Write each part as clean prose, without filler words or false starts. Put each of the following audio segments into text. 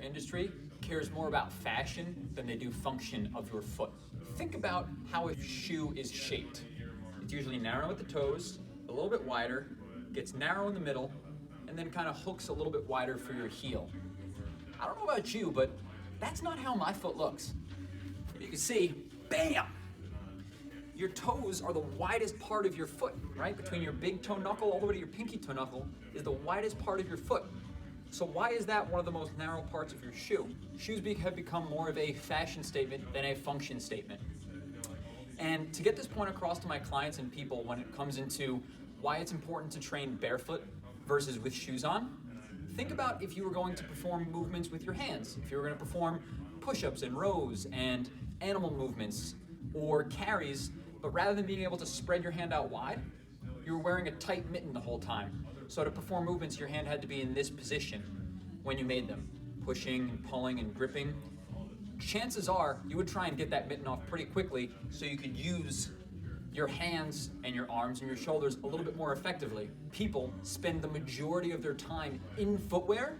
industry cares more about fashion than they do function of your foot. Think about how a shoe is shaped. It's usually narrow at the toes, a little bit wider, gets narrow in the middle, and then kind of hooks a little bit wider for your heel. I don't know about you, but that's not how my foot looks. You can see, bam! Your toes are the widest part of your foot, right? Between your big toe knuckle all the way to your pinky toe knuckle is the widest part of your foot. So why is that one of the most narrow parts of your shoe? Shoes have become more of a fashion statement than a function statement. And to get this point across to my clients and people when it comes into why it's important to train barefoot versus with shoes on, think about if you were going to perform movements with your hands, if you were going to perform push-ups and rows and animal movements or carries, but rather than being able to spread your hand out wide, you were wearing a tight mitten the whole time. So to perform movements, your hand had to be in this position when you made them, pushing and pulling and gripping. Chances are you would try and get that mitten off pretty quickly so you could use your hands and your arms and your shoulders a little bit more effectively. People spend the majority of their time in footwear.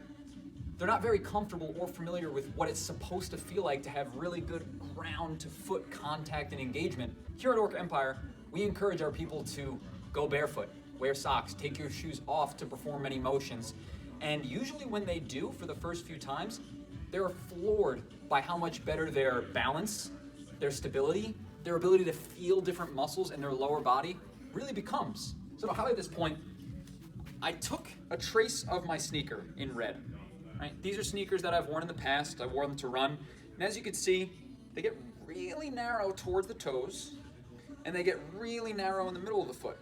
They're not very comfortable or familiar with what it's supposed to feel like to have really good ground to foot contact and engagement. Here at Orca Empire, we encourage our people to go barefoot, wear socks, take your shoes off to perform any motions. And usually when they do, for the first few times, they're floored by how much better their balance, their stability, their ability to feel different muscles in their lower body really becomes. So to highlight this point, I took a trace of my sneaker in red. Right? These are sneakers that I've worn in the past. I wore them to run. And as you can see, they get really narrow towards the toes, and they get really narrow in the middle of the foot.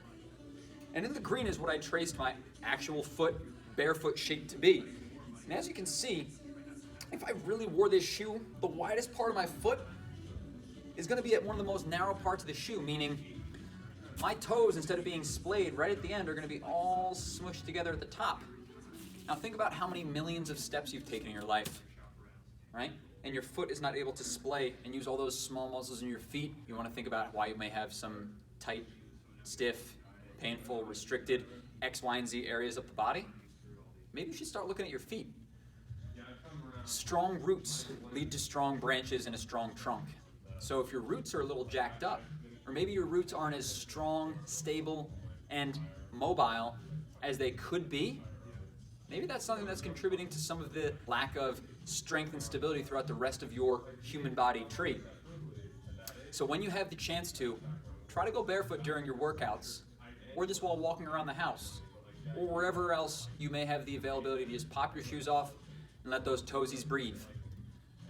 And in the green is what I traced my actual foot, barefoot shape to be. And as you can see, if I really wore this shoe, the widest part of my foot is going to be at one of the most narrow parts of the shoe, meaning my toes, instead of being splayed right at the end, are going to be all smushed together at the top. Now think about how many millions of steps you've taken in your life, right? And your foot is not able to splay and use all those small muscles in your feet. You want to think about why you may have some tight, stiff, painful, restricted X, Y, and Z areas of the body. Maybe you should start looking at your feet. Strong roots lead to strong branches and a strong trunk. So if your roots are a little jacked up, or maybe your roots aren't as strong, stable, and mobile as they could be, maybe that's something that's contributing to some of the lack of strength and stability throughout the rest of your human body tree. So when you have the chance to, try to go barefoot during your workouts, or just while walking around the house, or wherever else you may have the availability to just pop your shoes off and let those toesies breathe.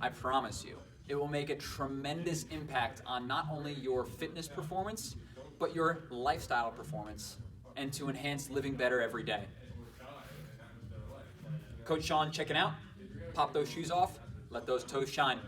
I promise you, it will make a tremendous impact on not only your fitness performance, but your lifestyle performance, and to enhance living better every day. Coach Sean checking out. Pop those shoes off, let those toes shine.